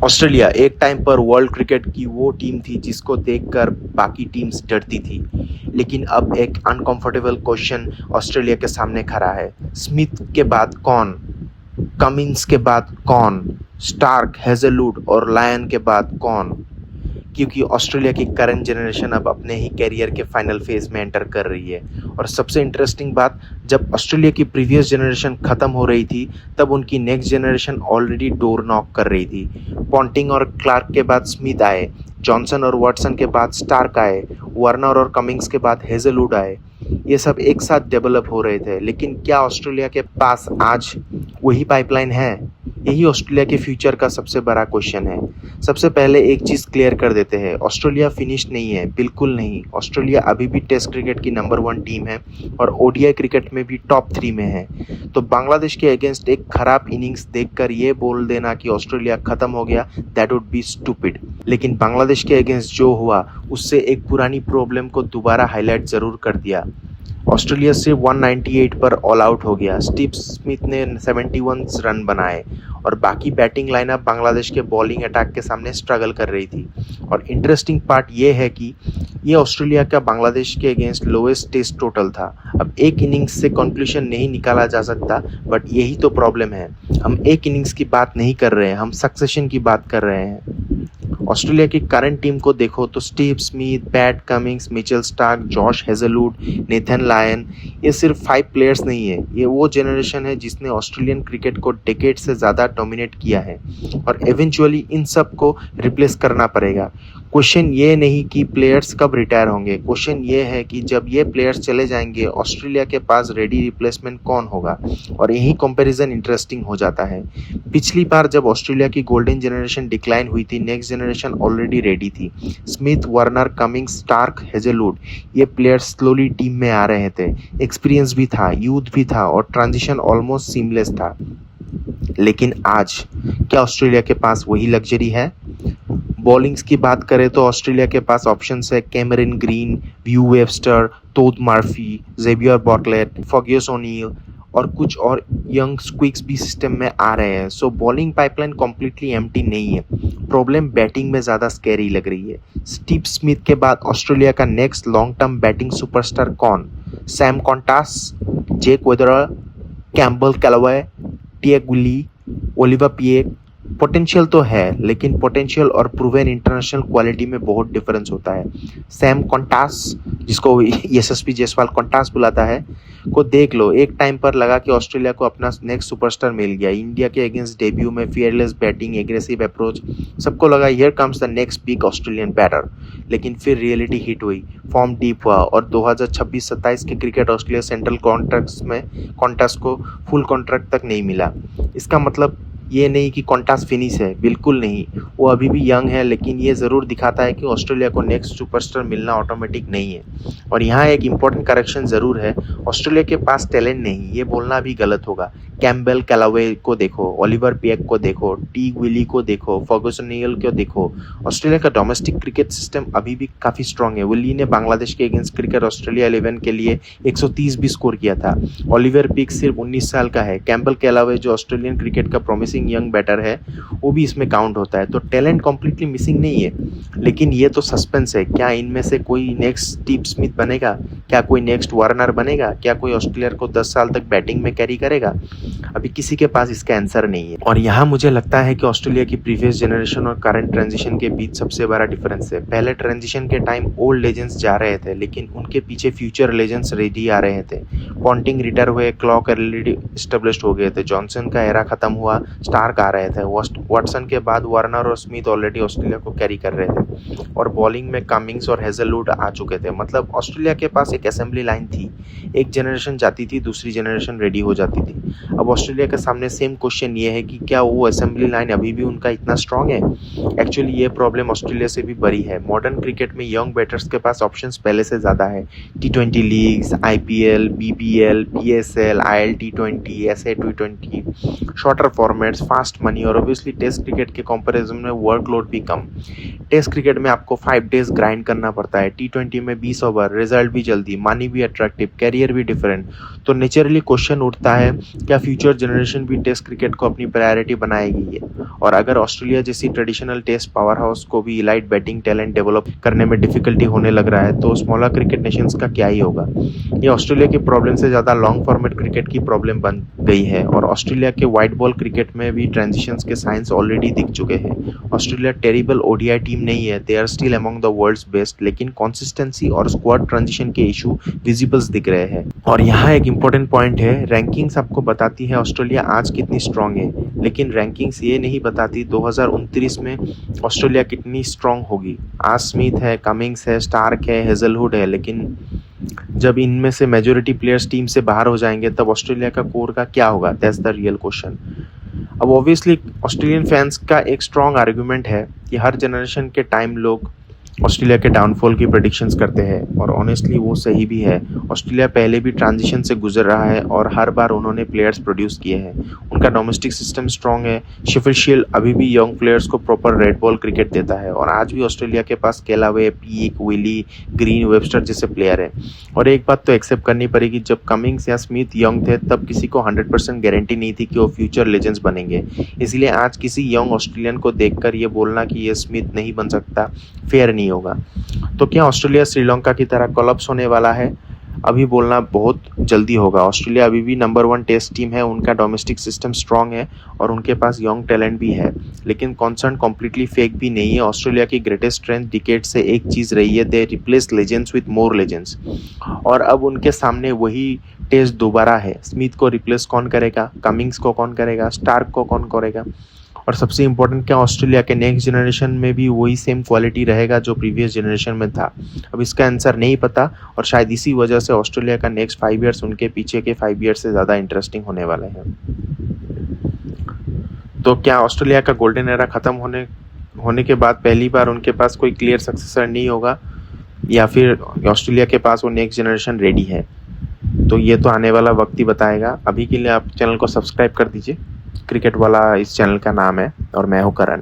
Australia एक time पर world cricket की वो टीम थी जिसको देखकर बाकी टीम्स डरती थी। लेकिन अब एक अनकंफर्टेबल क्वेश्चन ऑस्ट्रेलिया के सामने खड़ा है। स्मिथ के बाद कौन? कमिंस के बाद कौन? स्टार्क, हेजलवुड और लायन के बाद कौन? क्योंकि ऑस्ट्रेलिया की करंट जनरेशन अब अपने ही कैरियर के फाइनल फेज में एंटर कर रही है। और सबसे इंटरेस्टिंग बात, जब ऑस्ट्रेलिया की प्रीवियस जनरेशन खत्म हो रही थी तब उनकी next generation already door knock कर रही थी। पॉन्टिंग और क्लार्क के बाद स्मिथ आए, जॉनसन और वाटसन के बाद स्टार्क आए, वार्नर और कमिंग्स के बाद हेजलवुड आए। ये सब एक साथ डेवलप हो रहे थे, लेकिन क्या ऑस्ट्रेलिया के पास आज वही पाइपलाइन है? यही ऑस्ट्रेलिया के फ्यूचर का सबसे बड़ा क्वेश्चन है। सबसे पहले एक चीज़ क्लियर कर देते हैं, ऑस्ट्रेलिया फिनिश नहीं है, बिल्कुल नहीं। ऑस्ट्रेलिया अभी भी टेस्ट क्रिकेट की नंबर 1 टीम है और ओडीआई क्रिकेट में भी टॉप 3 में है। तो बांग्लादेश के अगेंस्ट एक खराब इनिंग्स देखकर ये बोल देना कि ऑस्ट्रेलिया खत्म हो गया, दैट वुड बी स्टूपिड। लेकिन बांग्लादेश के अगेंस्ट जो हुआ उससे एक पुरानी प्रॉब्लम को दोबारा हाईलाइट जरूर कर दिया। ऑस्ट्रेलिया सिर्फ 198 पर ऑल आउट हो गया। स्टीव स्मिथ ने 71 रन बनाए और बाकी बैटिंग लाइनअप बांग्लादेश के बॉलिंग अटैक के सामने स्ट्रगल कर रही थी। और इंटरेस्टिंग पार्ट ये है कि ये ऑस्ट्रेलिया का बांग्लादेश के अगेंस्ट लोएस्ट टेस्ट टोटल था। अब एक इनिंग्स से कंक्लूजन नहीं निकाला जा सकता, बट यही तो प्रॉब्लम है। हम एक इनिंग्स की बात नहीं कर रहे हैं, हम सक्सेशन की बात कर रहे हैं। ऑस्ट्रेलिया की करंट टीम को देखो तो Steve Smith, Pat Cummins, Mitchell Starc, Josh Hazlewood, Nathan Lyon, ये सिर्फ 5 प्लेयर्स नहीं है। ये वो जनरेशन है जिसने ऑस्ट्रेलियन क्रिकेट को डेकेड से ज़्यादा डोमिनेट किया है और इवेंचुअली इन सब को रिप्लेस करना पड़ेगा। क्वेश्चन ये नहीं कि प्लेयर्स कब रिटायर होंगे, क्वेश्चन ये है कि जब ये प्लेयर्स चले जाएंगे ऑस्ट्रेलिया के पास रेडी रिप्लेसमेंट कौन होगा। और यही कंपैरिजन इंटरेस्टिंग हो जाता है। पिछली बार जब ऑस्ट्रेलिया की गोल्डन जनरेशन डिक्लाइन हुई थी, नेक्स्ट जनरेशन ऑलरेडी रेडी थी। Smith, Warner, Cummins, Starc, Hazlewood, ये प्लेयर्स स्लोली टीम में आ रहे थे। एक्सपीरियंस भी था, यूथ भी था और ट्रांजिशन ऑलमोस्ट सीमलेस था। लेकिन आज क्या ऑस्ट्रेलिया के पास वही लग्जरी है? बॉलिंग्स की बात करें तो ऑस्ट्रेलिया के पास ऑप्शंस है Cameron Green, Beau Webster, Todd Murphy, Xavier Bartlett, Fergus O'Neill और कुछ और यंग स्क्विक्स भी सिस्टम में आ रहे हैं। सो बॉलिंग पाइपलाइन कम्प्लीटली एम्प्टी नहीं है। प्रॉब्लम बैटिंग में ज़्यादा स्कैरी लग रही है। स्टीव स्मिथ के बाद ऑस्ट्रेलिया का next long term batting superstar कौन? सैम कॉन्टास, जेक वेदरर, कैम्बल कैलवे, टिएग विली, ओलिवर पिएक। पोटेंशियल तो है, लेकिन पोटेंशियल और प्रूवन इंटरनेशनल क्वालिटी में बहुत डिफरेंस होता है। सैम कॉन्टास, जिसको यशस्वी जायसवाल कॉन्टास बुलाता है, को देख लो। एक टाइम पर लगा कि ऑस्ट्रेलिया को अपना नेक्स्ट सुपरस्टार मिल गया। इंडिया के अगेंस्ट डेब्यू में फियरलेस बैटिंग, एग्रेसिव अप्रोच, सबको लगा here comes the next big Australian batter. लेकिन फिर रियलिटी हिट हुई, फॉर्म डीप हुआ और 2026-27 के क्रिकेट ऑस्ट्रेलिया सेंट्रल कॉन्ट्रैक्ट्स में कॉन्टास को फुल कॉन्ट्रैक्ट तक नहीं मिला। इसका मतलब ये नहीं कि कॉन्टास फिनिश है, बिल्कुल नहीं। वो अभी भी यंग है, लेकिन ये ज़रूर दिखाता है कि ऑस्ट्रेलिया को नेक्स्ट सुपरस्टार मिलना ऑटोमेटिक नहीं है। और यहाँ एक इम्पॉर्टेंट करेक्शन ज़रूर है, ऑस्ट्रेलिया के पास टैलेंट नहीं, ये बोलना भी गलत होगा। कैम्बेल कैलावे को देखो, ओलिवर पिएक को देखो, टीग विली को देखो, फर्ग्यूस ओनील को देखो। ऑस्ट्रेलिया का डोमेस्टिक क्रिकेट सिस्टम अभी भी काफ़ी स्ट्रांग है। विली ने बांग्लादेश के अगेंस्ट क्रिकेट ऑस्ट्रेलिया 11 के लिए 130 भी स्कोर किया था। ओलिवर पिएक सिर्फ 19 साल का है। कैम्बेल कैलावे जो ऑस्ट्रेलियन क्रिकेट का प्रॉमिसिंग यंग बैटर है, वो भी इसमें काउंट होता है। तो टैलेंट कम्प्लीटली मिसिंग नहीं है, लेकिन ये तो सस्पेंस है। क्या इनमें से कोई नेक्स्ट स्टीव स्मिथ बनेगा? क्या कोई नेक्स्ट वार्नर बनेगा? क्या कोई ऑस्ट्रेलिया को 10 साल तक बैटिंग में कैरी करेगा? अभी किसी के पास इसका आंसर नहीं है। और यहाँ मुझे लगता है कि ऑस्ट्रेलिया की प्रीवियस जनरेशन और करंट ट्रांजिशन के बीच सबसे बड़ा डिफरेंस है। पहले ट्रांजिशन के टाइम ओल्ड लेजेंड्स जा रहे थे, लेकिन उनके पीछे फ्यूचर लेजेंड्स रेडी आ रहे थे। पॉन्टिंग रिटायर हुए, क्लॉक ऑलरेडी एस्टेब्लिश्ड हो गए थे, जॉनसन का एरा खत्म हुआ, स्टार्क आ रहे थे। वाटसन के बाद वार्नर और स्मिथ ऑलरेडी ऑस्ट्रेलिया को कैरी कर रहे थे और बॉलिंग में कमिंग्स और हेजलवुड आ चुके थे। मतलब ऑस्ट्रेलिया के पास एक असेंबली लाइन थी। एक जनरेशन जाती थी, दूसरी जनरेशन रेडी हो जाती थी। अब ऑस्ट्रेलिया के सामने सेम क्वेश्चन ये है कि क्या वो असेंबली लाइन अभी भी उनका इतना स्ट्रांग है? एक्चुअली ये प्रॉब्लम ऑस्ट्रेलिया से भी बड़ी है। मॉडर्न क्रिकेट में यंग बैटर्स के पास ऑप्शंस पहले से ज़्यादा है। T20 leagues, IPL, BBL, PSL, IL T20, SA T20, shorter format, formats, fast money और ऑब्वियसली टेस्ट क्रिकेट के कंपैरिजन में वर्कलोड भी कम। टेस्ट क्रिकेट में आपको 5 डेज ग्राइंड करना पड़ता है, T20 में 20 ओवर, रिजल्ट भी जल्दी, मनी भी अट्रैक्टिव, कैरियर भी डिफरेंट। तो नेचुरली क्वेश्चन उठता है, क्या फ्यूचर जनरेशन भी टेस्ट क्रिकेट को अपनी प्रायोरिटी बनाएगी ये? और अगर ऑस्ट्रेलिया जैसी ट्रेडिशनल टेस्ट पावर हाउस को भी इलाइट बैटिंग टैलेंट डेवलप करने में डिफिकल्टी होने लग रहा है, तो स्मॉलर क्रिकेट नेशंस का क्या ही होगा? ये ऑस्ट्रेलिया की प्रॉब्लम से ज़्यादा लॉन्ग फॉर्मेट क्रिकेट की प्रॉब्लम बन गई है और ऑस्ट्रेलिया के वाइट बॉल क्रिकेट में भी ट्रांजिशंस के साइंस ऑलरेडी दिख चुके हैं। ऑस्ट्रेलिया टेरिबल ओडीआई टीम नहीं है, they are still among the world's best, लेकिन कंसिस्टेंसी और स्क्वाड ट्रांजिशन के इशू विजिबल्स दिख रहे हैं। और यहाँ एक इंपॉर्टेंट पॉइंट है, रैंकिंग्स आपको बताती है ऑस्ट्रेलिया आज कितनी स्ट्रांग है, लेकिन रैंकिंग्स ये नहीं बताती 2029 में ऑस्ट्रेलिया कितनी स्ट्रांग होगी। आज स्मिथ है, कमिंग्स है, स्टार्क है, हेजलवुड है, लेकिन जब इनमें से मेजॉरिटी प्लेयर्स टीम से बाहर हो जाएंगे तब ऑस्ट्रेलिया का कोर का क्या होगा? That's the real question. अब ऑब्वियसली ऑस्ट्रेलियन फैंस का एक स्ट्रॉन्ग आर्गुमेंट है कि हर जनरेशन के टाइम लोग ऑस्ट्रेलिया के डाउनफॉल की प्रेडिक्शंस करते हैं और ऑनेस्टली वो सही भी है। ऑस्ट्रेलिया पहले भी ट्रांजिशन से गुजर रहा है और हर बार उन्होंने प्लेयर्स प्रोड्यूस किए हैं। उनका डोमेस्टिक सिस्टम स्ट्रॉन्ग है। शेफील्ड शील्ड अभी भी यंग प्लेयर्स को प्रॉपर रेड बॉल क्रिकेट देता है और आज भी ऑस्ट्रेलिया के पास केलावे, पीक, विली, ग्रीन, वेबस्टर जैसे प्लेयर हैं। और एक बात तो एक्सेप्ट करनी पड़ेगी, जब कमिंग्स या स्मिथ यंग थे तब किसी को 100% गारंटी नहीं थी कि वो फ्यूचर लेजेंड्स बनेंगे। इसलिए आज किसी यंग ऑस्ट्रेलियन को देखकर ये बोलना कि ये स्मिथ नहीं बन सकता फेयर नहीं होगा। तो क्या ऑस्ट्रेलिया श्रीलंका की तरह कोलैप्स होने वाला है? अभी बोलना बहुत जल्दी होगा। ऑस्ट्रेलिया अभी भी नंबर 1 टेस्ट टीम है, उनका डोमेस्टिक सिस्टम स्ट्रांग है और उनके पास यंग टैलेंट भी है, लेकिन कॉन्सर्न कम्प्लीटली फेक भी नहीं है। ऑस्ट्रेलिया की ग्रेटेस्ट स्ट्रेंथ डिकेड से एक चीज़ रही है, they replace legends with more legends, और अब उनके सामने वही टेस्ट दोबारा है। स्मिथ को रिप्लेस कौन करेगा? कमिंग्स को कौन करेगा? स्टार्क को कौन करेगा? और सबसे इम्पोर्टेंट, क्या ऑस्ट्रेलिया के नेक्स्ट जनरेशन में भी वही सेम क्वालिटी रहेगा जो प्रीवियस जनरेशन में था? अब इसका आंसर नहीं पता और शायद इसी वजह से ऑस्ट्रेलिया का नेक्स्ट 5 ईयर्स उनके पीछे के 5 ईयर्स से ज़्यादा इंटरेस्टिंग होने वाले हैं। तो क्या ऑस्ट्रेलिया का गोल्डन एरा ख़त्म होने के बाद पहली बार उनके पास कोई क्लियर सक्सेसर नहीं होगा, या फिर ऑस्ट्रेलिया के पास वो नेक्स्ट जनरेशन रेडी है? तो ये तो आने वाला वक्त ही बताएगा। अभी के लिए आप चैनल को सब्सक्राइब कर दीजिए। क्रिकेट वाला इस चैनल का नाम है और मैं हूँ करण।